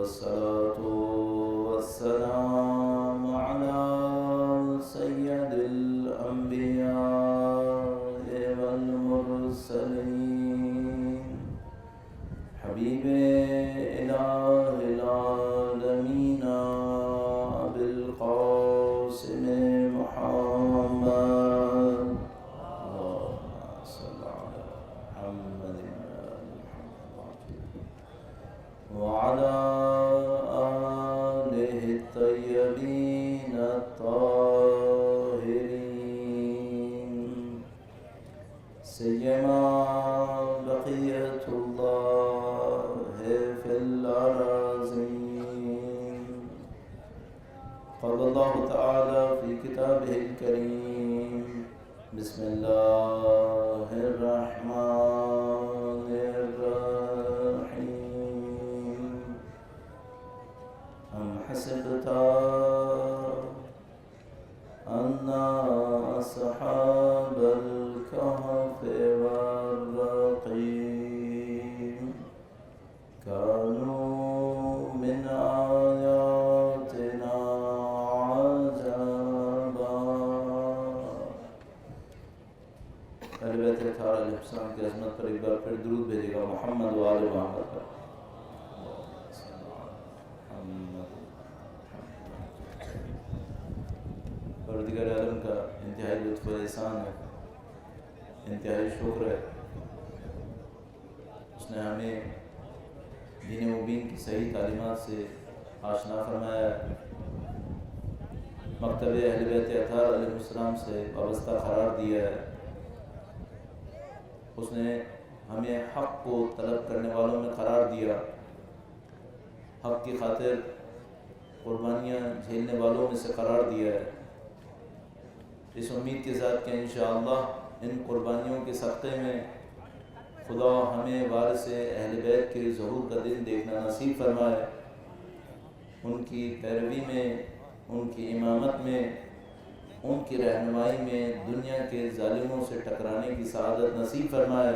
والصلاة والسلام على سيد الأنبياء والمرسلين حبيب إله العالمين أبي القاسم محمد اللهم صل على محمد وعلى آله الطيبين الطاهرين سيما بقية الله في الأراضين. قال الله تعالى في كتابه الكريم بسم الله الرحمن الرحيم أم حسبت أن أصحاب الكهف والرقيم كانوا من آياتنا عجبا. اہل بیت اطہار علیہ السلام کی عظمت پر ایک بار پھر درود بھیجے گا محمد و آل محمد پر. پروردگار عالم کا انتہائی لطف و احسان ہے، انتہائی شکر ہے. اس نے ہمیں دین مبین کی صحیح تعلیمات سے آشنا فرمایا ہے، مکتب اہل بیت اطہار علیہ السلام سے وابستہ قرار دیا ہے. اس نے ہمیں حق کو طلب کرنے والوں میں قرار دیا، حق کی خاطر قربانیاں جھیلنے والوں میں سے قرار دیا ہے. اس امید کے ساتھ کہ انشاءاللہ ان قربانیوں کے صدقے میں خدا ہمیں وارث اہل بیت کے ظہور کا دن دیکھنا نصیب فرمائے، ان کی پیروی میں، ان کی امامت میں، ان کی رہنمائی میں دنیا کے ظالموں سے ٹکرانے کی سعادت نصیب فرمائے،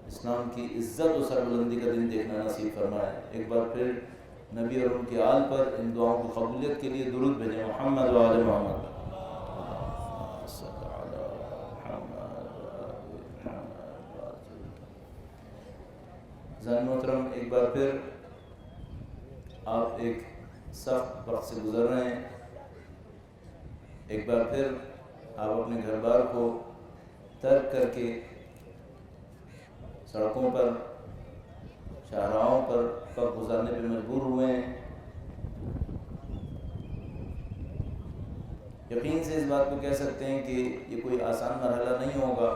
اسلام کی عزت و سربلندی کا دن دیکھنا نصیب فرمائے. ایک بار پھر نبی اور ان کے آل پر ان دعاؤں کی قبولیت کے لیے درود بھیجیں محمد و آل محمد. زن محترم، ایک بار پھر آپ ایک سخت وقت سے گزر رہے ہیں. ایک بار پھر آپ اپنے گھر بار کو ترک کر کے سڑکوں پر، شاہراہوں پر وقت گزارنے پہ مجبور ہوئے ہیں. یقین سے اس بات کو کہہ سکتے ہیں کہ یہ کوئی آسان مرحلہ نہیں ہوگا.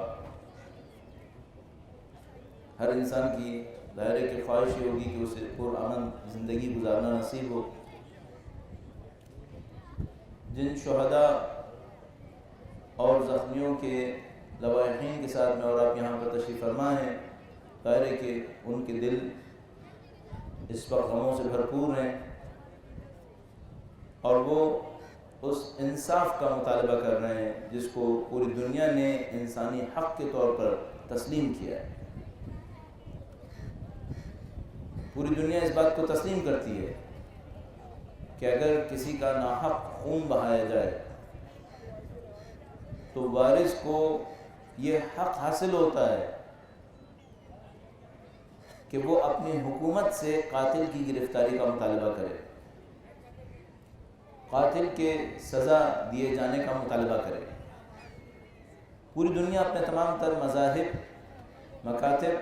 ہر انسان کی ظاہر کی خواہش یہ ہوگی کہ اسے پرامن زندگی گزارنا نصیب ہو. جن شہداء اور زخمیوں کے لواحقین کے ساتھ میں اور آپ یہاں پر تشریف فرما ہیں، ظاہر ہے کہ ان کے دل اس وقت غموں سے بھرپور ہیں اور وہ اس انصاف کا مطالبہ کر رہے ہیں جس کو پوری دنیا نے انسانی حق کے طور پر تسلیم کیا ہے. پوری دنیا اس بات کو تسلیم کرتی ہے کہ اگر کسی کا ناحق خون بہایا جائے تو وارث کو یہ حق حاصل ہوتا ہے کہ وہ اپنی حکومت سے قاتل کی گرفتاری کا مطالبہ کرے، قاتل کے سزا دیے جانے کا مطالبہ کرے. پوری دنیا اپنے تمام تر مذاہب، مکاتب،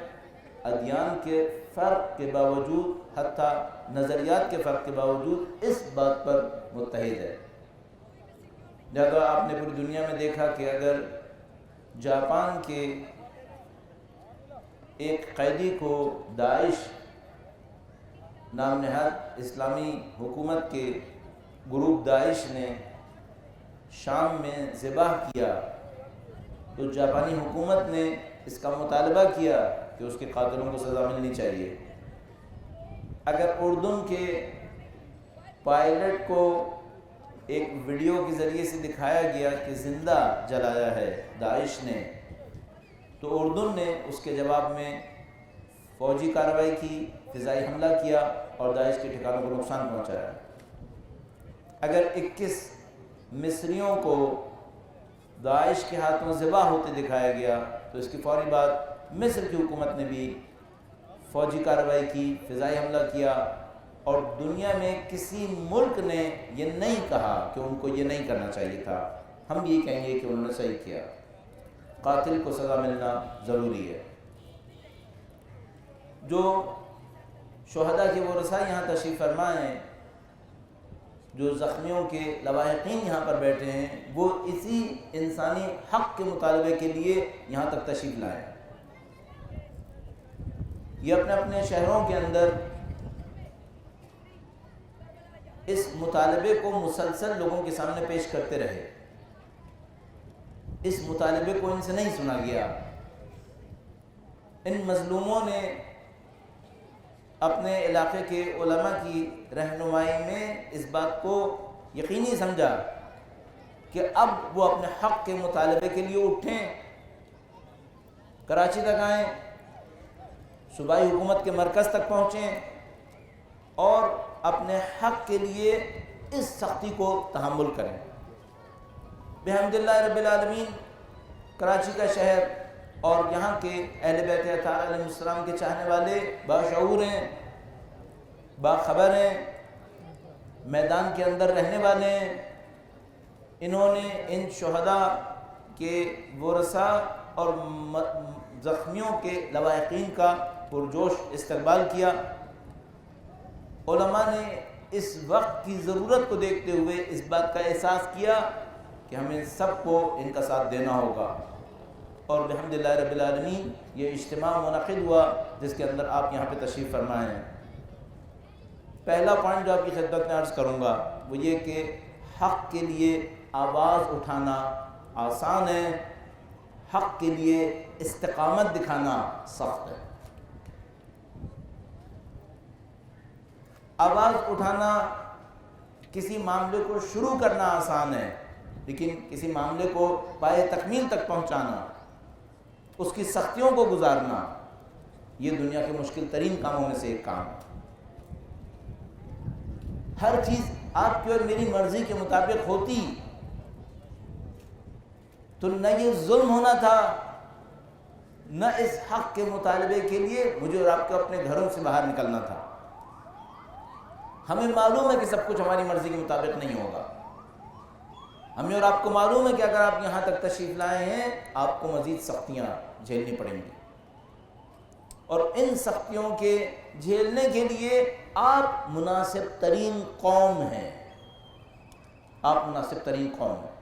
ادیان کے فرق کے باوجود، حتیٰ نظریات کے فرق کے باوجود اس بات پر متحد ہے. لہذا آپ نے پوری دنیا میں دیکھا کہ اگر جاپان کے ایک قیدی کو داعش نام نہاد اسلامی حکومت کے گروپ داعش نے شام میں ذبح کیا تو جاپانی حکومت نے اس کا مطالبہ کیا کہ اس کے قاتلوں کو سزا ملنی چاہیے. اگر اردن کے پائلٹ کو ایک ویڈیو کے ذریعے سے دکھایا گیا کہ زندہ جلایا ہے داعش نے، تو اردن نے اس کے جواب میں فوجی کارروائی کی، فضائی حملہ کیا اور داعش کے ٹھکانوں کو نقصان پہنچایا۔ اگر 21 مصریوں کو داعش کے ہاتھوں ذبح ہوتے دکھایا گیا تو اس کی فوری بعد مصر کی حکومت نے بھی فوجی کارروائی کی، فضائی حملہ کیا، اور دنیا میں کسی ملک نے یہ نہیں کہا کہ ان کو یہ نہیں کرنا چاہیے تھا۔ ہم یہ کہیں گے کہ انہوں نے صحیح کیا۔ قاتل کو سزا ملنا ضروری ہے۔ جو شہداء کے ورثاء یہاں تشریف فرما ہیں، جو زخمیوں کے لواحقین یہاں پر بیٹھے ہیں، وہ اسی انسانی حق کے مطالبے کے لیے یہاں تک تشریف لائے ہیں۔ یہ اپنے اپنے شہروں کے اندر اس مطالبے کو مسلسل لوگوں کے سامنے پیش کرتے رہے۔ اس مطالبے کو ان سے نہیں سنا گیا۔ ان مظلوموں نے اپنے علاقے کے علماء کی رہنمائی میں اس بات کو یقینی سمجھا کہ اب وہ اپنے حق کے مطالبے کے لیے اٹھیں، کراچی تک آئیں، صوبائی حکومت کے مرکز تک پہنچیں اور اپنے حق کے لیے اس سختی کو تحمل کریں۔ بحمد اللہ رب العالمین کراچی کا شہر اور یہاں کے اہل بیت اطہار علیہ السلام کے چاہنے والے باشعور ہیں، باخبر ہیں، میدان کے اندر رہنے والے ہیں۔ انہوں نے ان شہداء کے ورثاء اور زخمیوں کے لواحقین کا پرجوش استقبال کیا۔ علماء نے اس وقت کی ضرورت کو دیکھتے ہوئے اس بات کا احساس کیا کہ ہمیں سب کو ان کا ساتھ دینا ہوگا، اور الحمدللہ رب العالمین یہ اجتماع منعقد ہوا جس کے اندر آپ یہاں پہ تشریف فرمائے ہیں۔ پہلا پوائنٹ جو آپ کی خدمت میں عرض کروں گا وہ یہ کہ حق کے لیے آواز اٹھانا آسان ہے، حق کے لیے استقامت دکھانا سخت ہے۔ آواز اٹھانا، کسی معاملے کو شروع کرنا آسان ہے، لیکن کسی معاملے کو پائے تکمیل تک پہنچانا، اس کی سختیوں کو گزارنا، یہ دنیا کے مشکل ترین کاموں میں سے ایک کام ہے۔ ہر چیز آپ کی اور میری مرضی کے مطابق ہوتی تو نہ یہ ظلم ہونا تھا، نہ اس حق کے مطالبے کے لیے مجھے اور آپ کو اپنے گھروں سے باہر نکلنا تھا۔ ہمیں معلوم ہے کہ سب کچھ ہماری مرضی کے مطابق نہیں ہوگا۔ ہمیں اور آپ کو معلوم ہے کہ اگر آپ یہاں تک تشریف لائے ہیں آپ کو مزید سختیاں جھیلنی پڑیں گی، اور ان سختیوں کے جھیلنے کے لیے آپ مناسب ترین قوم ہیں۔ آپ مناسب ترین قوم ہیں،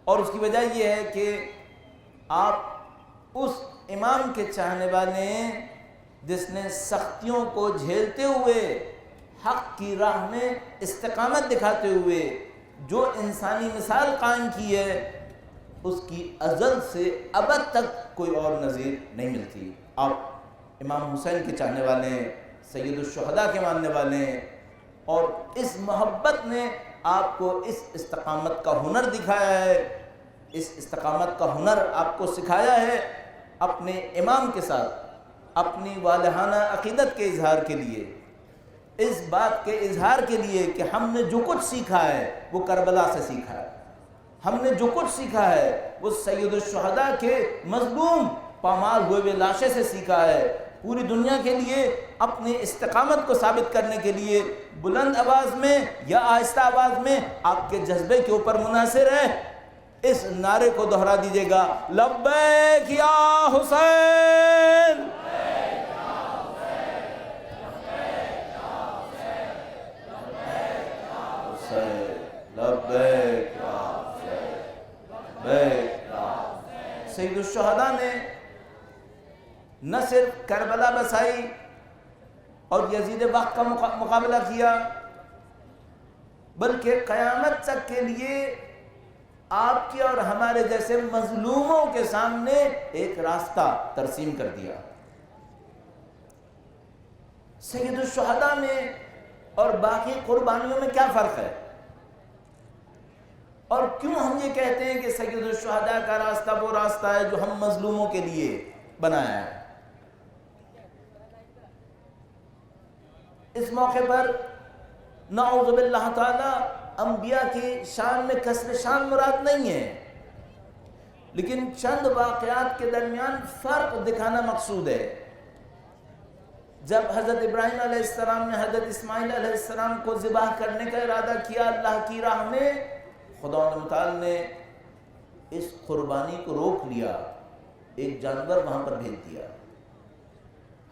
اور اس کی وجہ یہ ہے کہ آپ اس امام کے چاہنے والے ہیں جس نے سختیوں کو جھیلتے ہوئے حق کی راہ میں استقامت دکھاتے ہوئے جو انسانی مثال قائم کی ہے اس کی ازل سے ابد تک کوئی اور نظیر نہیں ملتی۔ آپ امام حسین کے چاہنے والے ہیں، سید الشہداء کے ماننے والے ہیں، اور اس محبت نے آپ کو اس استقامت کا ہنر دکھایا ہے، اس استقامت کا ہنر آپ کو سکھایا ہے اپنے امام کے ساتھ اپنی والہانہ عقیدت کے اظہار کے لیے، اس بات کے اظہار کے لیے کہ ہم نے جو کچھ سیکھا ہے وہ کربلا سے سیکھا ہے، ہم نے جو کچھ سیکھا ہے وہ سید الشہداء کے مظلوم پامال ہوئے لاشیں سے سیکھا ہے۔ پوری دنیا کے لیے اپنی استقامت کو ثابت کرنے کے لیے بلند آواز میں یا آہستہ آواز میں آپ کے جذبے کے اوپر منحصر ہے، اس نعرے کو دہرا دیجیے گا، لبیک یا حسین، سید الشہداء نے نہ صرف کربلا بسائی اور یزید وقت کا مقابلہ کیا، بلکہ قیامت تک کے لیے آپ کے اور ہمارے جیسے مظلوموں کے سامنے ایک راستہ ترسیم کر دیا۔ سید الشہداء میں اور باقی قربانیوں میں کیا فرق ہے، اور کیوں ہم یہ کہتے ہیں کہ سید الشہداء کا راستہ وہ راستہ ہے جو ہم مظلوموں کے لیے بنایا ہے؟ اس موقع پر نعوذ باللہ تعالی انبیاء کی شان میں کسر شان مراد نہیں ہے، لیکن چند واقعات کے درمیان فرق دکھانا مقصود ہے۔ جب حضرت ابراہیم علیہ السلام نے حضرت اسماعیل علیہ السلام کو ذبح کرنے کا ارادہ کیا اللہ کی راہ میں، خدا متعال نے اس قربانی کو روک لیا، ایک جانور وہاں پر بھیج دیا،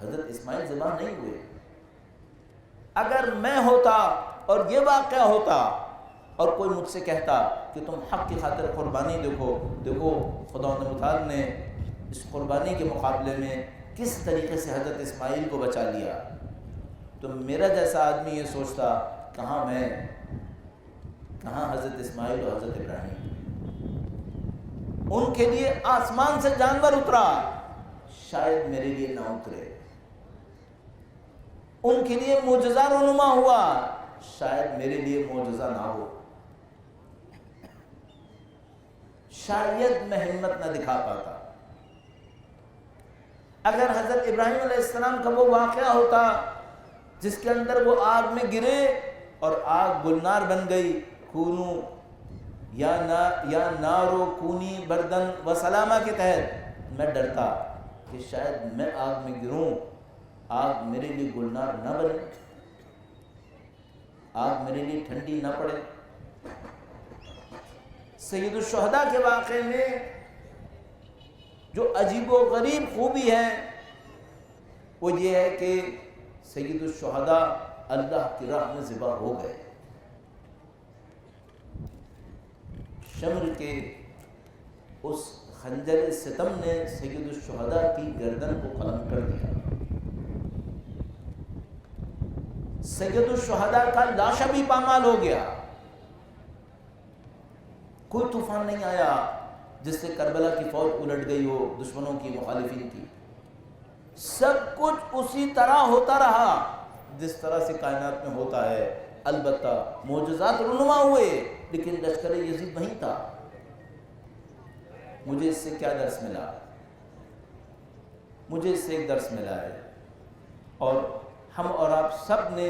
حضرت اسماعیل ذبح نہیں ہوئے۔ اگر میں ہوتا اور یہ واقعہ ہوتا اور کوئی مجھ سے کہتا کہ تم حق کی خاطر قربانی دیکھو خدا متعال نے اس قربانی کے مقابلے میں کس طریقے سے حضرت اسماعیل کو بچا لیا، تو میرا جیسا آدمی یہ سوچتا کہاں میں، کہاں حضرت اسماعیل اور حضرت ابراہیم۔ ان کے لیے آسمان سے جانور اترا، شاید میرے لیے نہ اترے۔ ان کے لیے معجزہ رونما ہوا، شاید میرے لیے معجزہ نہ ہو۔ شاید میں ہمت نہ دکھا پاتا۔ اگر حضرت ابراہیم علیہ السلام کا وہ واقعہ ہوتا جس کے اندر وہ آگ میں گرے اور آگ گلنار بن گئی، کونو یا نارو کونی بردن و سلامہ کے تحت، میں ڈرتا کہ شاید میں آگ میں گروں، آگ میرے لیے گلنار نہ بنے، آگ میرے لیے ٹھنڈی نہ پڑے۔ سید الشہداء کے واقعے میں جو عجیب و غریب خوبی ہے وہ یہ ہے کہ سید الشہداء اللہ کی راہ میں ذبح ہو گئے۔ شمر کے اس خنجر ستم نے سید الشہداء کی گردن کو قلم کر دیا۔ سید الشہداء کا لاشا بھی پامال ہو گیا۔ کوئی طوفان نہیں آیا جس سے کربلا کی فوج الٹ گئی ہو دشمنوں کی، مخالفین کی۔ سب کچھ اسی طرح ہوتا رہا جس طرح سے کائنات میں ہوتا ہے، البتہ معجزات رونما ہوئے لیکن لشکر یزید وہیں تھا۔ مجھے اس سے کیا درس ملا؟ مجھے اس سے ایک درس ملا ہے، اور ہم اور آپ سب نے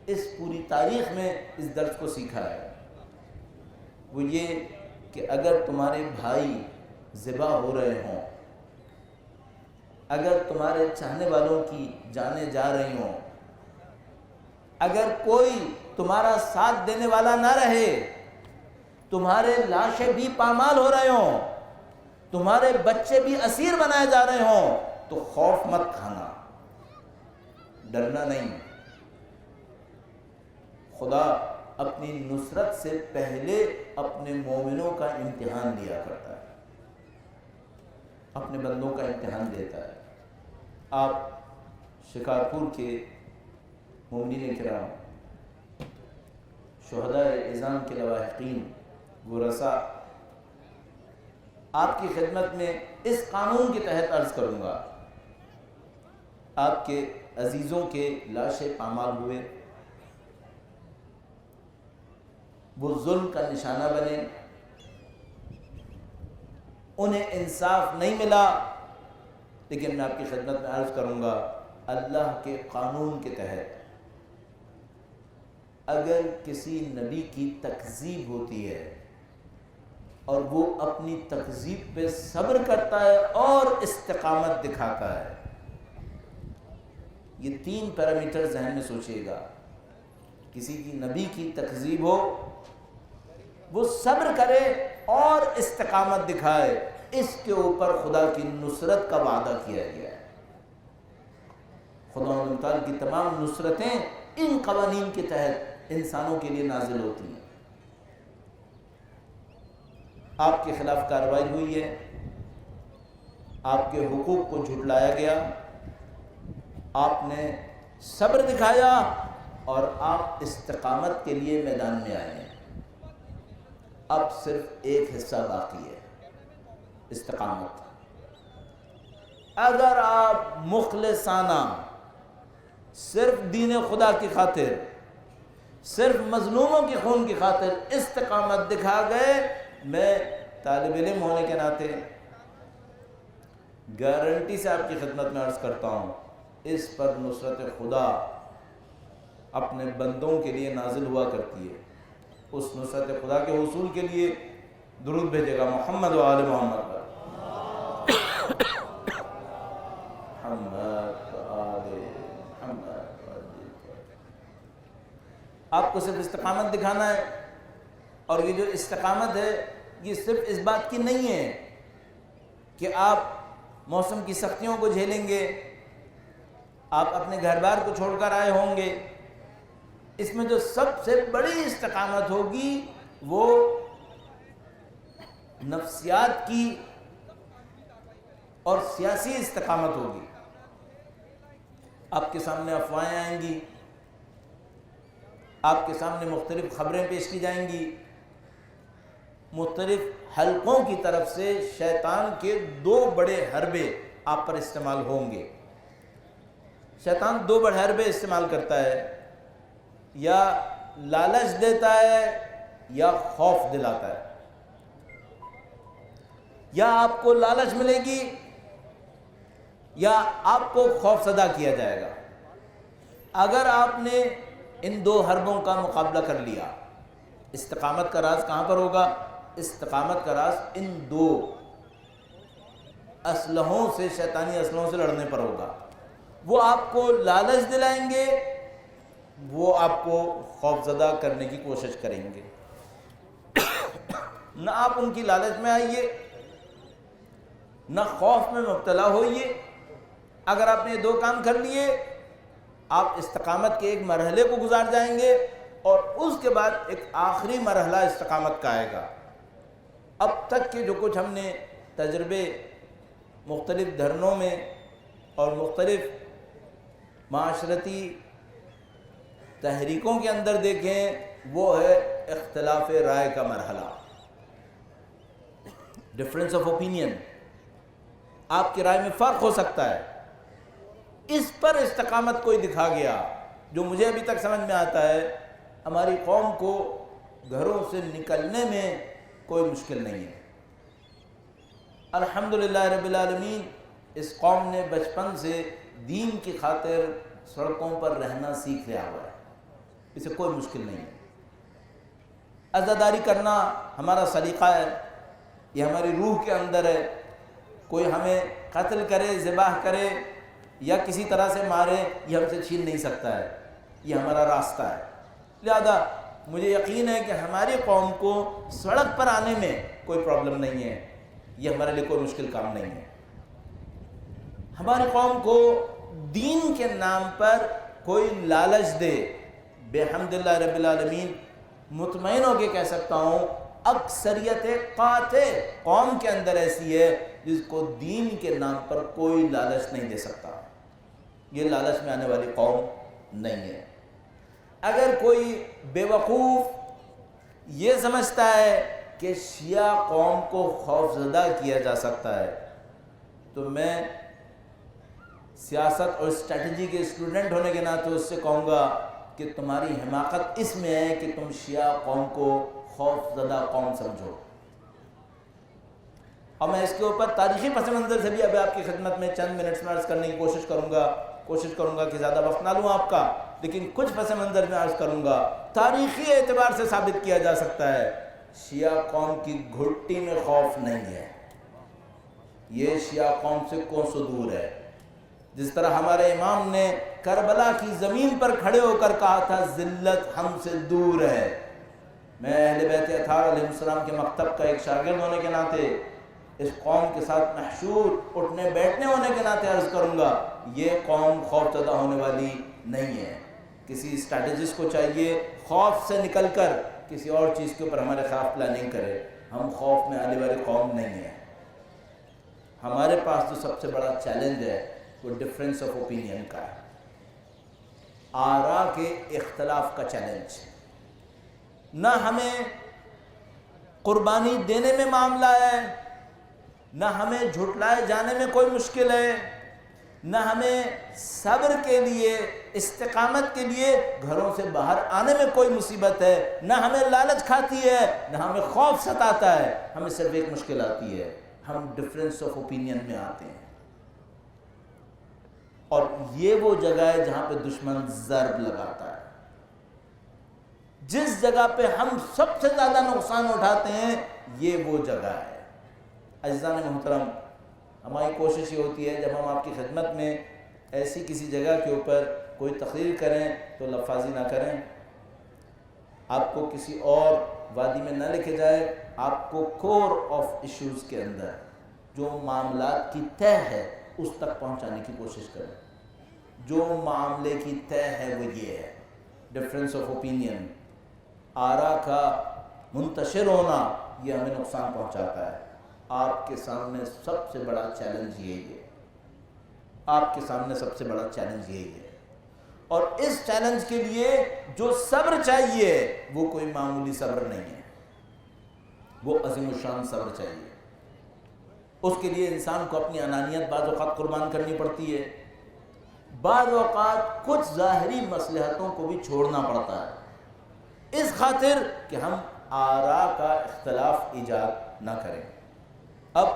اس پوری تاریخ میں اس درس کو سیکھا ہے، وہ یہ کہ اگر تمہارے بھائی ذبح ہو رہے ہوں، اگر تمہارے چاہنے والوں کی جانیں جا رہی ہوں، اگر کوئی تمہارا ساتھ دینے والا نہ رہے، تمہارے لاشیں بھی پامال ہو رہے ہوں، تمہارے بچے بھی اسیر بنائے جا رہے ہوں، تو خوف مت کھانا، ڈرنا نہیں۔ خدا اپنی نصرت سے پہلے اپنے مومنوں کا امتحان لیا کرتا ہے، اپنے بندوں کا امتحان دیتا ہے۔ آپ شکارپور کے مومنین کرام، شہداء اعظام کے لواحقین، ورثاء، آپ کی خدمت میں اس قانون کے تحت عرض کروں گا، آپ کے عزیزوں کے لاشیں پامال ہوئے، وہ ظلم کا نشانہ بنے، انہیں انصاف نہیں ملا، لیکن میں آپ کی خدمت میں عرض کروں گا اللہ کے قانون کے تحت اگر کسی نبی کی تکذیب ہوتی ہے اور وہ اپنی تکذیب پہ صبر کرتا ہے اور استقامت دکھاتا ہے، یہ 3 پیرامیٹر ذہن میں سوچئے گا، کسی کی نبی کی تکذیب ہو، وہ صبر کرے اور استقامت دکھائے، اس کے اوپر خدا کی نصرت کا وعدہ کیا گیا ہے۔ خدا تعالیٰ کی تمام نصرتیں ان قوانین کے تحت انسانوں کے لیے نازل ہوتی ہیں۔ آپ کے خلاف کارروائی ہوئی ہے، آپ کے حقوق کو جھٹلایا گیا، آپ نے صبر دکھایا اور آپ استقامت کے لیے میدان میں آئے ہیں۔ اب صرف ایک حصہ باقی ہے، استقامت۔ اگر آپ مخلصانہ صرف دین خدا کی خاطر، صرف مظلوموں کی خون کی خاطر استقامت دکھا گئے، میں طالب علم ہونے کے ناطے گارنٹی سے آپ کی خدمت میں عرض کرتا ہوں، اس پر نصرت خدا اپنے بندوں کے لیے نازل ہوا کرتی ہے، اس نصرت خدا کے حصول کے لیے درود بھیجے گا محمد و آل محمد پر، محمد و آل محمد۔ آپ کو صرف استقامت دکھانا ہے، اور یہ جو استقامت ہے یہ صرف اس بات کی نہیں ہے کہ آپ موسم کی سختیوں کو جھیلیں گے، آپ اپنے گھر بار کو چھوڑ کر آئے ہوں گے۔ اس میں جو سب سے بڑی استقامت ہوگی وہ نفسیات کی اور سیاسی استقامت ہوگی۔ آپ کے سامنے افواہیں آئیں گی، آپ کے سامنے مختلف خبریں پیش کی جائیں گی، مختلف حلقوں کی طرف سے شیطان کے دو بڑے حربے آپ پر استعمال ہوں گے۔ شیطان دو بڑے حربے استعمال کرتا ہے، یا لالچ دیتا ہے یا خوف دلاتا ہے۔ یا آپ کو لالچ ملے گی یا آپ کو خوف زدہ کیا جائے گا۔ اگر آپ نے ان دو حربوں کا مقابلہ کر لیا، استقامت کا راز کہاں پر ہوگا؟ استقامت کا راز ان دو اسلحوں سے، شیطانی اسلحوں سے لڑنے پر ہوگا۔ وہ آپ کو لالچ دلائیں گے، وہ آپ کو خوف زدہ کرنے کی کوشش کریں گے۔ نہ آپ ان کی لالچ میں آئیے، نہ خوف میں مبتلا ہوئیے۔ اگر آپ نے یہ دو کام کر لیے، آپ استقامت کے ایک مرحلے کو گزار جائیں گے، اور اس کے بعد ایک آخری مرحلہ استقامت کا آئے گا۔ اب تک کے جو کچھ ہم نے تجربے مختلف دھرنوں میں اور مختلف معاشرتی تحریکوں کے اندر دیکھیں، وہ ہے اختلاف رائے کا مرحلہ، ڈفرینس آف اوپینین۔ آپ کی رائے میں فرق ہو سکتا ہے، اس پر استقامت کوئی دکھا گیا۔ جو مجھے ابھی تک سمجھ میں آتا ہے، ہماری قوم کو گھروں سے نکلنے میں کوئی مشکل نہیں ہے۔ الحمدللہ رب العالمین، اس قوم نے بچپن سے دین کی خاطر سڑکوں پر رہنا سیکھ لیا ہوا ہے، اسے کوئی مشکل نہیں ہے۔ عزاداری کرنا ہمارا سلیقہ ہے، یہ ہماری روح کے اندر ہے۔ کوئی ہمیں قتل کرے، ذبح کرے یا کسی طرح سے مارے، یہ ہم سے چھین نہیں سکتا ہے، یہ ہمارا راستہ ہے۔ لہذا مجھے یقین ہے کہ ہماری قوم کو سڑک پر آنے میں کوئی پرابلم نہیں ہے، یہ ہمارے لیے کوئی مشکل کام نہیں ہے۔ ہماری قوم کو دین کے نام پر کوئی لالچ دے، بحمدللہ رب العالمین مطمئن ہو کے کہہ سکتا ہوں اکثریت قاطع قوم کے اندر ایسی ہے جس کو دین کے نام پر کوئی لالچ نہیں دے سکتا۔ یہ لالچ میں آنے والی قوم نہیں ہے۔ اگر کوئی بے وقوف یہ سمجھتا ہے کہ شیعہ قوم کو خوف زدہ کیا جا سکتا ہے، تو میں سیاست اور اسٹریٹجی کے اسٹوڈنٹ ہونے کے ناطے اس سے کہوں گا کہ تمہاری حماقت اس میں ہے کہ تم شیعہ قوم کو خوف زدہ قوم سمجھو۔ اور میں اس کے اوپر تاریخی پس منظر سے بھی ابھی آپ کی خدمت میں چند منٹس میں عرض کرنے کی کوشش کروں گا کہ زیادہ وقت نہ لوں آپ کا، لیکن کچھ پس منظر میں عرض کروں گا۔ تاریخی اعتبار سے ثابت کیا جا سکتا ہے شیعہ قوم کی گھٹی میں خوف نہیں ہے، یہ شیعہ قوم سے کوسوں دور ہے۔ جس طرح ہمارے امام نے کربلا کی زمین پر کھڑے ہو کر کہا تھا ذلت ہم سے دور ہے۔ میں اہل بیت اطہار علیہ السلام کے مکتب کا ایک شاگرد ہونے کے ناطے، اس قوم کے ساتھ محشور اٹھنے بیٹھنے ہونے کے ناطے عرض کروں گا، یہ قوم خوف زدہ ہونے والی نہیں ہے۔ کسی اسٹریٹجسٹ کو چاہیے خوف سے نکل کر کسی اور چیز کے اوپر ہمارے خلاف پلاننگ کرے۔ ہم خوف میں آنے والی قوم نہیں ہے۔ ہمارے پاس جو سب سے بڑا چیلنج ہے وہ ڈفرینس آف اوپینین کا ہے، آراء کے اختلاف کا چیلنج۔ نہ ہمیں قربانی دینے میں معاملہ ہے، نہ ہمیں جھٹلائے جانے میں کوئی مشکل ہے، نہ ہمیں صبر کے لیے، استقامت کے لیے گھروں سے باہر آنے میں کوئی مصیبت ہے، نہ ہمیں لالچ کھاتی ہے، نہ ہمیں خوف ستاتا ہے۔ ہمیں صرف ایک مشکل آتی ہے، ہم ڈفرینس آف اوپینین میں آتے ہیں، اور یہ وہ جگہ ہے جہاں پہ دشمن ضرب لگاتا ہے۔ جس جگہ پہ ہم سب سے زیادہ نقصان اٹھاتے ہیں یہ وہ جگہ ہے۔ عزیزان محترم، ہماری کوشش یہ ہوتی ہے جب ہم آپ کی خدمت میں ایسی کسی جگہ کے اوپر کوئی تقریر کریں تو لفاظی نہ کریں، آپ کو کسی اور وادی میں نہ لکھے جائے، آپ کو کور آف ایشوز کے اندر جو معاملات کی تہ ہے اس تک پہنچانے کی کوشش کریں۔ جو معاملے کی تہ ہے وہ یہ ہے، ڈفرینس آف اوپینین، آراء کا منتشر ہونا یہ ہمیں نقصان پہنچاتا ہے۔ آپ کے سامنے سب سے بڑا چیلنج یہی ہے، آپ کے سامنے سب سے بڑا چیلنج یہی ہے، اور اس چیلنج کے لیے جو صبر چاہیے وہ کوئی معمولی صبر نہیں ہے، وہ عظیم الشان صبر چاہیے۔ اس کے لیے انسان کو اپنی انانیت بعض اوقات قربان کرنی پڑتی ہے، بعض اوقات کچھ ظاہری مصلحتوں کو بھی چھوڑنا پڑتا ہے، اس خاطر کہ ہم آراء کا اختلاف ایجاد نہ کریں۔ اب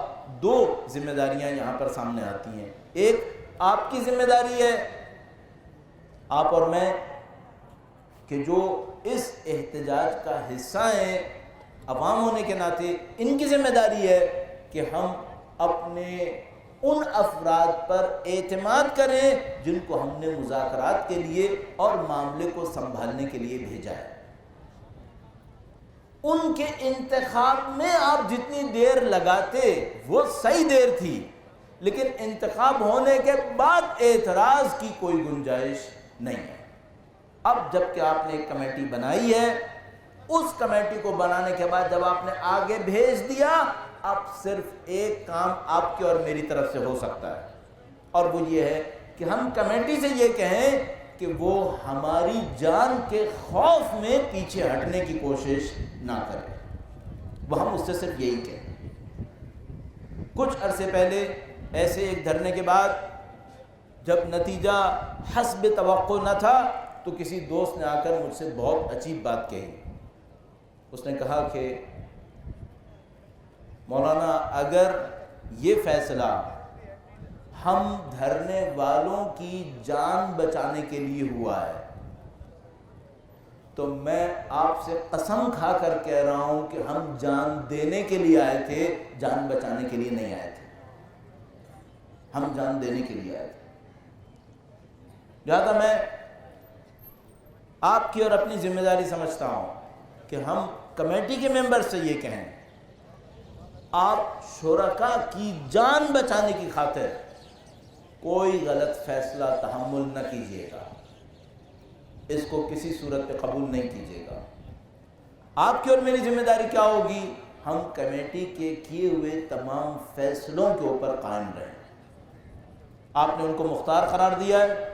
دو ذمہ داریاں یہاں پر سامنے آتی ہیں۔ ایک آپ کی ذمہ داری ہے، آپ اور میں، کہ جو اس احتجاج کا حصہ ہیں عوام ہونے کے ناطے، ان کی ذمہ داری ہے کہ ہم اپنے ان افراد پر اعتماد کریں جن کو ہم نے مذاکرات کے لیے اور معاملے کو سنبھالنے کے لیے بھیجا ہے۔ ان کے انتخاب میں آپ جتنی دیر لگاتے وہ صحیح دیر تھی، لیکن انتخاب ہونے کے بعد اعتراض کی کوئی گنجائش نہیں ہے۔ اب جب کہ آپ نے ایک کمیٹی بنائی ہے، اس کمیٹی کو بنانے کے بعد جب آپ نے آگے بھیج دیا، اب صرف ایک کام آپ کی اور میری طرف سے ہو سکتا ہے، اور وہ یہ ہے کہ ہم کمیٹی سے یہ کہیں کہ وہ ہماری جان کے خوف میں پیچھے ہٹنے کی کوشش نہ کرے، وہ ہم اس سے صرف یہی کہیں۔ کچھ عرصے پہلے ایسے ایک دھرنے کے بعد جب نتیجہ حسب توقع نہ تھا تو کسی دوست نے آ کر مجھ سے بہت عجیب بات کہی۔ اس نے کہا کہ مولانا، اگر یہ فیصلہ ہم دھرنے والوں کی جان بچانے کے لیے ہوا ہے تو میں آپ سے قسم کھا کر کہہ رہا ہوں کہ ہم جان دینے کے لیے آئے تھے، جان بچانے کے لیے نہیں آئے تھے، ہم جان دینے کے لیے آئے تھے۔ لہذا میں آپ کی اور اپنی ذمہ داری سمجھتا ہوں کہ ہم کمیٹی کے ممبر سے یہ کہیں، آپ شرکاء کی جان بچانے کی خاطر کوئی غلط فیصلہ تحمل نہ کیجیے گا، اس کو کسی صورت پہ قبول نہیں کیجیے گا۔ آپ کی اور میری ذمہ داری کیا ہوگی؟ ہم کمیٹی کے کیے ہوئے تمام فیصلوں کے اوپر قائم رہیں۔ آپ نے ان کو مختار قرار دیا ہے،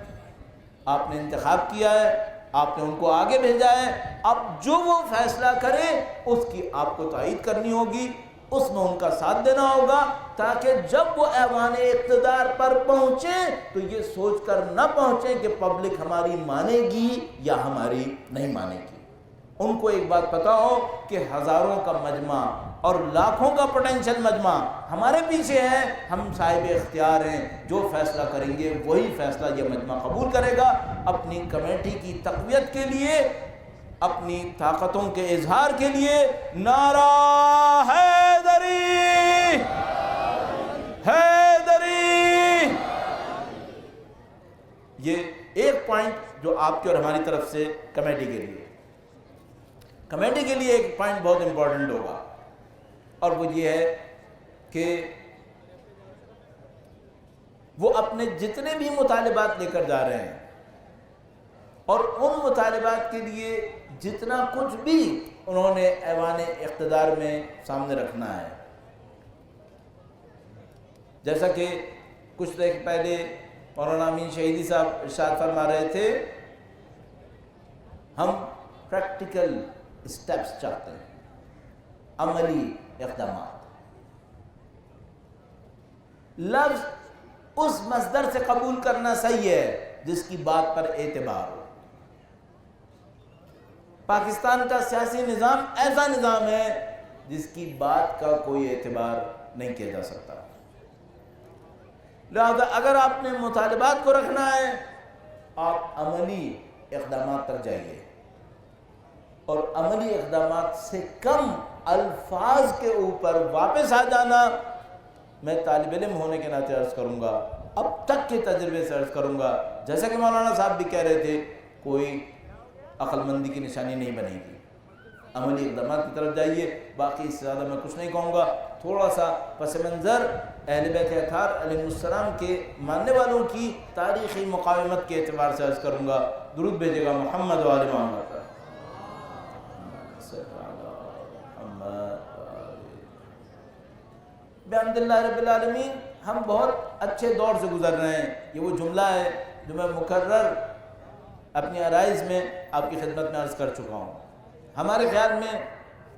آپ نے انتخاب کیا ہے، آپ نے ان کو آگے بھیجا ہے، اب جو وہ فیصلہ کرے اس کی آپ کو تائید کرنی ہوگی، اس میں ان کا ساتھ دینا ہوگا، تاکہ جب وہ ایوان اقتدار پر پہنچیں تو یہ سوچ کر نہ پہنچیں کہ پبلک ہماری مانے گی یا ہماری نہیں مانے گی۔ ان کو ایک بات پتا ہو کہ ہزاروں کا مجمع اور لاکھوں کا پوٹینشل مجمع ہمارے پیچھے ہے، ہم صاحب اختیار ہیں، جو فیصلہ کریں گے وہی فیصلہ یہ مجمع قبول کرے گا۔ اپنی کمیٹی کی تقویت کے لیے، اپنی طاقتوں کے اظہار کے لیے نعرہ حیدری، حیدری، یہ ایک پوائنٹ جو آپ کی اور ہماری طرف سے کمیٹی کے لیے، کمیٹی کے لیے ایک پوائنٹ بہت امپورٹنٹ ہوگا، اور وہ یہ ہے کہ وہ اپنے جتنے بھی مطالبات لے کر جا رہے ہیں اور ان مطالبات کے لیے جتنا کچھ بھی انہوں نے ایوان اقتدار میں سامنے رکھنا ہے، جیسا کہ کچھ دیر پہلے مولانا امین شہیدی صاحب ارشاد فرما رہے تھے، ہم پریکٹیکل اسٹیپس چاہتے ہیں، عملی اقدامات۔ لفظ اس مصدر سے قبول کرنا صحیح ہے جس کی بات پر اعتبار ہو۔ پاکستان کا سیاسی نظام ایسا نظام ہے جس کی بات کا کوئی اعتبار نہیں کیا جا سکتا، لہذا اگر آپ نے مطالبات کو رکھنا ہے، آپ عملی اقدامات تک جائیے۔ اور عملی اقدامات سے کم الفاظ کے اوپر واپس آ جانا، میں طالب علم ہونے کے ناطے عرض کروں گا، اب تک کے تجربے سے عرض کروں گا، جیسا کہ مولانا صاحب بھی کہہ رہے تھے، کوئی عقل مندی کی نشانی نہیں بنے گی۔ عملی اقدامات کی طرف جائیے، باقی اس سے زیادہ میں کچھ نہیں کہوں گا۔ تھوڑا سا پس منظر اہل بیت اطہار علیہ السلام کے ماننے والوں کی تاریخی مقاومت کے اعتبار سے عرض کروں گا۔ درود بھیجے گا محمد و آل محمد پر۔ بحمد اللہ رب العالمین، ہم بہت اچھے دور سے گزر رہے ہیں۔ یہ وہ جملہ ہے جو میں مکرر اپنی عرائض میں آپ کی خدمت میں عرض کر چکا ہوں۔ ہمارے خیال میں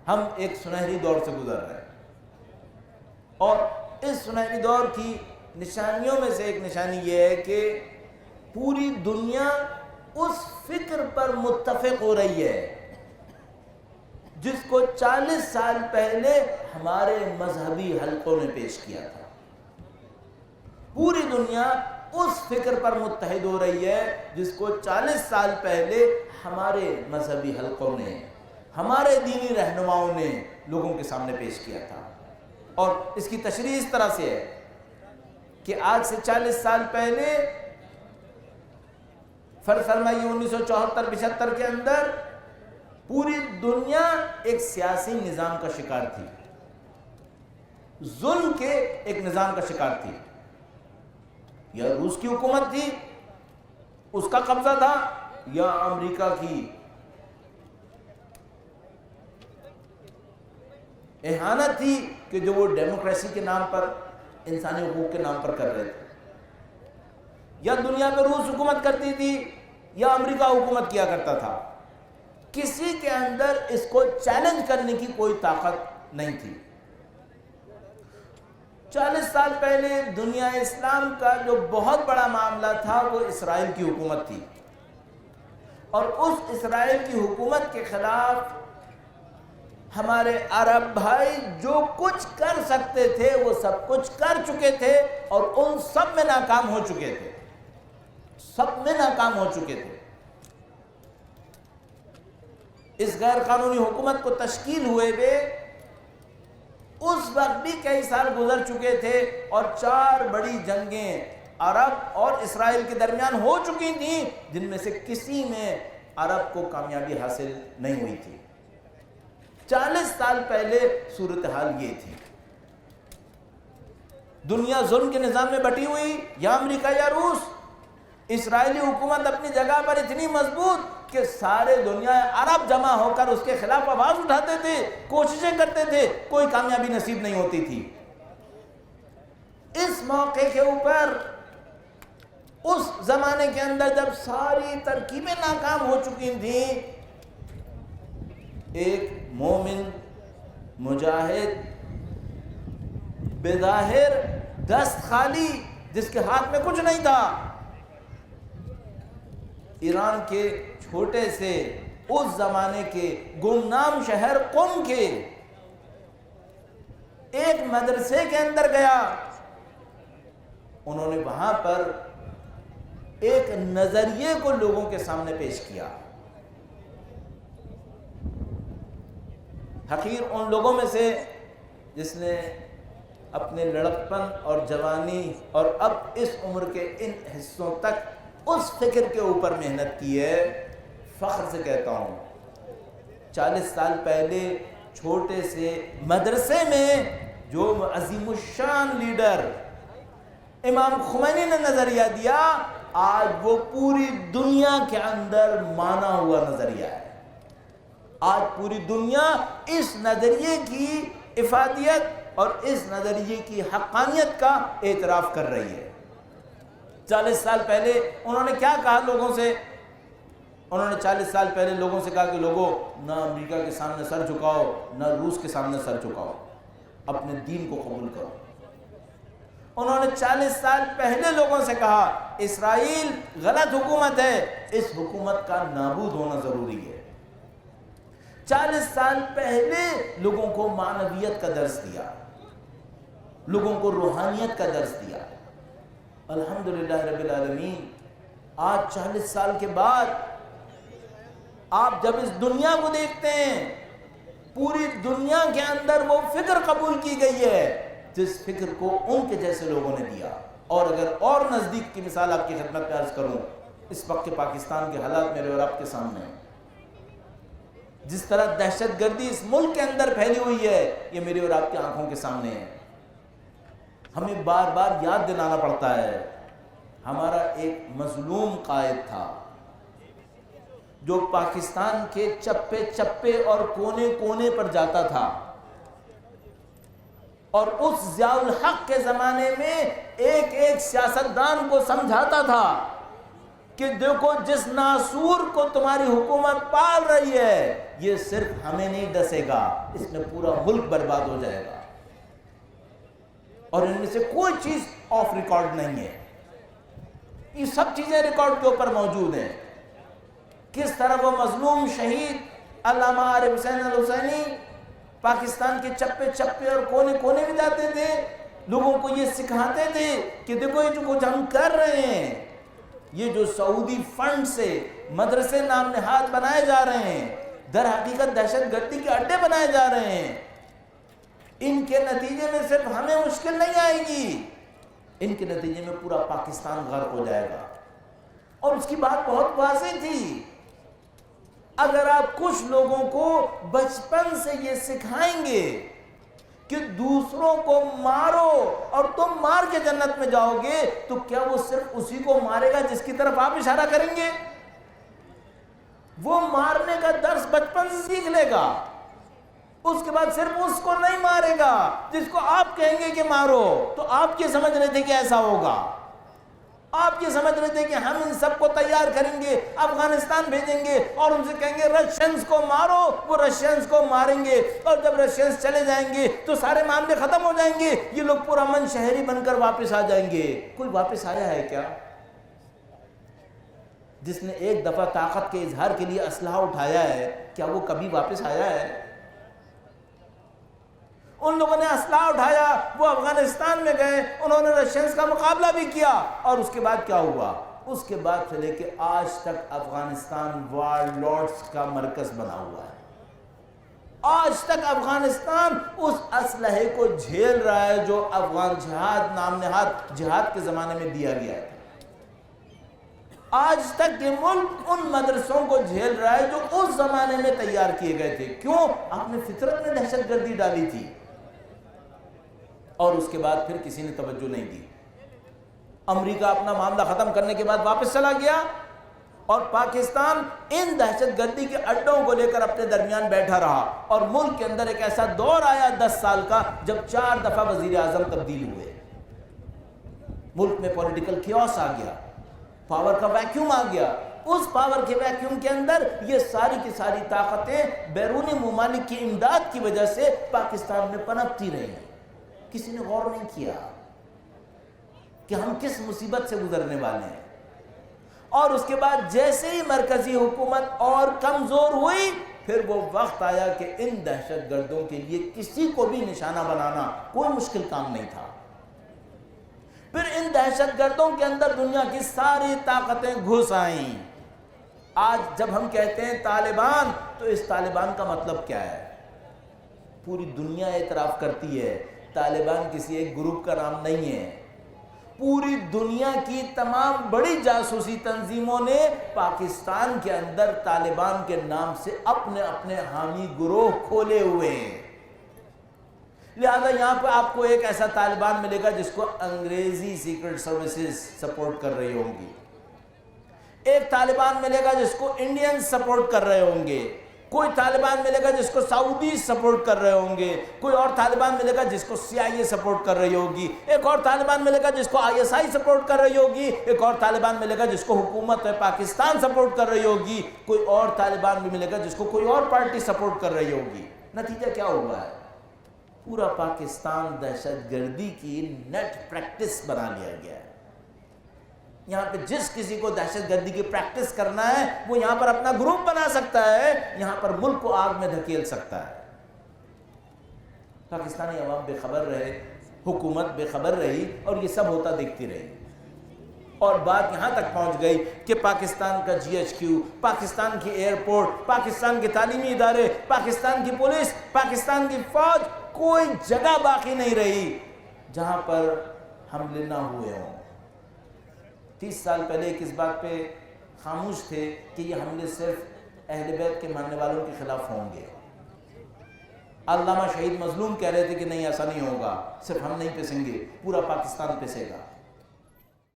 ہم ایک سنہری دور سے گزر رہے ہیں، اور اس سنہری دور کی نشانیوں میں سے ایک نشانی یہ ہے کہ پوری دنیا اس فکر پر متفق ہو رہی ہے جس کو 40 سال پہلے ہمارے مذہبی حلقوں نے پیش کیا تھا۔ پوری دنیا اس فکر پر متحد ہو رہی ہے جس کو 40 سال پہلے ہمارے مذہبی حلقوں نے، ہمارے دینی رہنماؤں نے لوگوں کے سامنے پیش کیا تھا۔ اور اس کی تشریح اس طرح سے ہے کہ آج سے 40 سال پہلے فرض فرمائیے 1974-75 کے اندر پوری دنیا ایک سیاسی نظام کا شکار تھی، ظلم کے ایک نظام کا شکار تھی۔ یا روس کی حکومت تھی، اس کا قبضہ تھا، یا امریکہ کی اہانت تھی کہ جو وہ ڈیموکریسی کے نام پر، انسانی حقوق کے نام پر کر رہے تھے۔ یا دنیا پہ روس حکومت کرتی تھی یا امریکہ حکومت کیا کرتا تھا۔ کسی کے اندر اس کو چیلنج کرنے کی کوئی طاقت نہیں تھی۔ 40 سال پہلے دنیا اسلام کا جو بہت بڑا معاملہ تھا وہ اسرائیل کی حکومت تھی، اور اس اسرائیل کی حکومت کے خلاف ہمارے عرب بھائی جو کچھ کر سکتے تھے وہ سب کچھ کر چکے تھے، اور ان سب میں ناکام ہو چکے تھے، سب میں ناکام ہو چکے تھے۔ اس غیر قانونی حکومت کو تشکیل ہوئے ہوئے اس وقت بھی کئی سال گزر چکے تھے، اور 4 بڑی جنگیں عرب اور اسرائیل کے درمیان ہو چکی تھیں، جن میں سے کسی میں عرب کو کامیابی حاصل نہیں ہوئی تھی۔ 40 سال پہلے صورتحال یہ تھی۔ دنیا ظلم کے نظام میں بٹی ہوئی، یا امریکہ یا روس۔ اسرائیلی حکومت اپنی جگہ پر اتنی مضبوط کہ سارے دنیا عرب جمع ہو کر اس کے خلاف آواز اٹھاتے تھے، کوششیں کرتے تھے، کوئی کامیابی نصیب نہیں ہوتی تھی۔ اس موقع کے اوپر اس زمانے کے اندر جب ساری ترکیبیں ناکام ہو چکی تھیں، ایک مومن مجاہد بظاہر دست خالی، جس کے ہاتھ میں کچھ نہیں تھا، ایران کے چھوٹے سے اس زمانے کے گمنام شہر قم کے ایک مدرسے کے اندر گیا۔ انہوں نے وہاں پر ایک نظریے کو لوگوں کے سامنے پیش کیا۔ حقیر ان لوگوں میں سے جس نے اپنے لڑکپن اور جوانی اور اب اس عمر کے ان حصوں تک اس فکر کے اوپر محنت کی ہے، فخر سے کہتا ہوں 40 سال پہلے چھوٹے سے مدرسے میں جو عظیم الشان لیڈر امام خمینی نے نظریہ دیا، آج وہ پوری دنیا کے اندر مانا ہوا نظریہ ہے۔ آج پوری دنیا اس نظریے کی افادیت اور اس نظریے کی حقانیت کا اعتراف کر رہی ہے۔ 40 سال پہلے انہوں نے کیا کہا لوگوں سے؟ انہوں نے 40 سال پہلے لوگوں سے کہا کہ لوگوں، نہ امریکہ کے سامنے سر جھکاؤ، نہ روس کے سامنے سر جھکاؤ، اپنے دین کو قبول کرو۔ انہوں نے 40 سال پہلے لوگوں سے کہا اسرائیل غلط حکومت ہے، اس حکومت کا نابود ہونا ضروری ہے۔ 40 سال پہلے لوگوں کو معنویت کا درس دیا، لوگوں کو روحانیت کا درس دیا۔ الحمدللہ رب العالمین، آج 40 سال کے بعد آپ جب اس دنیا کو دیکھتے ہیں، پوری دنیا کے اندر وہ فکر قبول کی گئی ہے جس فکر کو ان کے جیسے لوگوں نے دیا۔ اور اگر اور نزدیک کی مثال آپ کی خدمت میں عرض کروں، اس وقت کے پاکستان کے حالات میرے اور آپ کے سامنے ہیں۔ جس طرح دہشت گردی اس ملک کے اندر پھیلی ہوئی ہے، یہ میری اور آپ کی آنکھوں کے سامنے ہے۔ ہمیں بار بار یاد دلانا پڑتا ہے، ہمارا ایک مظلوم قائد تھا جو پاکستان کے چپے چپے اور کونے کونے پر جاتا تھا، اور اس ضیاء الحق کے زمانے میں ایک ایک سیاستدان کو سمجھاتا تھا کہ دیکھو جس ناسور کو تمہاری حکومت پال رہی ہے، یہ صرف ہمیں نہیں ڈسے گا، اس میں پورا ملک برباد ہو جائے گا، اور ان میں سے کوئی چیز آف ریکارڈ نہیں ہے، یہ سب چیزیں ریکارڈ کے اوپر موجود ہیں۔ کس طرح وہ مظلوم شہید علامہ عارف حسین الحسینی پاکستان کے چپے چپے اور کونے کونے میں جاتے تھے، لوگوں کو یہ سکھاتے تھے کہ دیکھو یہ جو کچھ ہم کر رہے ہیں، یہ جو سعودی فنڈ سے مدرسے نام نہاد بنائے جا رہے ہیں، در حقیقت دہشت گردی کے اڈے بنائے جا رہے ہیں، ان کے نتیجے میں صرف ہمیں مشکل نہیں آئے گی، ان کے نتیجے میں پورا پاکستان غرق ہو جائے گا۔ اور اس کی بات بہت واضح تھی، اگر آپ کچھ لوگوں کو بچپن سے یہ سکھائیں گے کہ دوسروں کو مارو اور تم مار کے جنت میں جاؤ گے، تو کیا وہ صرف اسی کو مارے گا جس کی طرف آپ اشارہ کریں گے؟ وہ مارنے کا درس بچپن سے سیکھ لے گا، اس کے بعد صرف اس کو نہیں مارے گا جس کو آپ کہیں گے کہ مارو۔ تو آپ یہ سمجھ رہے تھے کہ ایسا ہوگا، آپ یہ سمجھ رہے تھے کہ ہم ان سب کو تیار کریں گے، افغانستان بھیجیں گے اور ان سے کہیں گے رشینز کو مارو، وہ رشینز کو ماریں گے، اور جب رشینز چلے جائیں گے تو سارے معاملے ختم ہو جائیں گے، یہ لوگ پرامن شہری بن کر واپس آ جائیں گے۔ کوئی واپس آیا ہے کیا؟ جس نے ایک دفعہ طاقت کے اظہار کے لیے اسلحہ اٹھایا ہے، کیا وہ کبھی واپس آیا ہے؟ ان لوگوں نے اسلحہ اٹھایا، وہ افغانستان میں گئے، انہوں نے رشینز کا مقابلہ بھی کیا، اور اس کے بعد کیا ہوا؟ اس کے بعد سے لے کے آج تک افغانستان وار لارڈز کا مرکز بنا ہوا ہے۔ آج تک افغانستان اس اسلحے کو جھیل رہا ہے جو افغان جہاد نام نہاد جہاد کے زمانے میں دیا گیا ہے۔ آج تک یہ ملک ان مدرسوں کو جھیل رہا ہے جو اس زمانے میں تیار کیے گئے تھے۔ کیوں؟ آپ نے فطرت میں دہشت گردی ڈالی تھی، اور اس کے بعد پھر کسی نے توجہ نہیں دی۔ امریکہ اپنا معاملہ ختم کرنے کے بعد واپس چلا گیا، اور پاکستان ان دہشت گردی کے اڈوں کو لے کر اپنے درمیان بیٹھا رہا، اور ملک کے اندر ایک ایسا دور آیا 10 سال کا جب 4 دفعہ وزیر اعظم تبدیل ہوئے، ملک میں پولیٹیکل کیوس آ گیا، پاور کا ویکیوم آ گیا۔ اس پاور کے ویکیوم کے اندر یہ ساری کی ساری طاقتیں بیرونی ممالک کی امداد کی وجہ سے پاکستان میں پنپتی رہی ہیں۔ کسی نے غور نہیں کیا کہ ہم کس مصیبت سے گزرنے والے ہیں، اور اس کے بعد جیسے ہی مرکزی حکومت اور کمزور ہوئی، پھر وہ وقت آیا کہ ان دہشت گردوں کے لیے کسی کو بھی نشانہ بنانا کوئی مشکل کام نہیں تھا۔ پھر ان دہشت گردوں کے اندر دنیا کی ساری طاقتیں گھس آئیں۔ آج جب ہم کہتے ہیں طالبان، تو اس طالبان کا مطلب کیا ہے؟ پوری دنیا اعتراف کرتی ہے طالبان کسی ایک گروپ کا نام نہیں ہے، پوری دنیا کی تمام بڑی جاسوسی تنظیموں نے پاکستان کے اندر طالبان کے نام سے اپنے اپنے حامی گروہ کھولے ہوئے ہیں۔ لہذا یہاں پہ آپ کو ایک ایسا طالبان ملے گا جس کو انگریزی سیکرٹ سروسز سپورٹ کر رہی ہوں گی، ایک طالبان ملے گا جس کو انڈین سپورٹ کر رہے ہوں گے، کوئی طالبان ملے گا جس کو سعودی سپورٹ کر رہے ہوں گے، کوئی اور طالبان ملے گا جس کو CIA سپورٹ کر رہی ہوگی، ایک اور طالبان ملے گا جس کو ISI سپورٹ کر رہی ہوگی، ایک اور طالبان ملے گا جس کو حکومت پاکستان سپورٹ کر رہی ہوگی، کوئی اور طالبان بھی ملے گا جس کو کوئی اور پارٹی سپورٹ کر رہی ہوگی۔ نتیجہ کیا ہوا ہے؟ پورا پاکستان دہشت گردی کی نیٹ پریکٹس بنا لیا گیا ہے۔ یہاں پہ جس کسی کو دہشت گردی کی پریکٹس کرنا ہے وہ یہاں پر اپنا گروپ بنا سکتا ہے، یہاں پر ملک کو آگ میں دھکیل سکتا ہے۔ پاکستانی عوام بے خبر رہے، حکومت بے خبر رہی، اور یہ سب ہوتا دیکھتی رہی، اور بات یہاں تک پہنچ گئی کہ پاکستان کا GHQ، پاکستان کی ایئرپورٹ، پاکستان کے تعلیمی ادارے، پاکستان کی پولیس، پاکستان کی فوج، کوئی جگہ باقی نہیں رہی جہاں پر حملے نہ ہوئے ہوں۔ 30 سال پہلے ایک اس بات پہ خاموش تھے کہ یہ حملے صرف اہل بیت کے ماننے والوں کے خلاف ہوں گے۔ علامہ شہید مظلوم کہہ رہے تھے کہ نہیں ایسا نہیں ہوگا، صرف ہم نہیں پسیں گے، پورا پاکستان پسے گا۔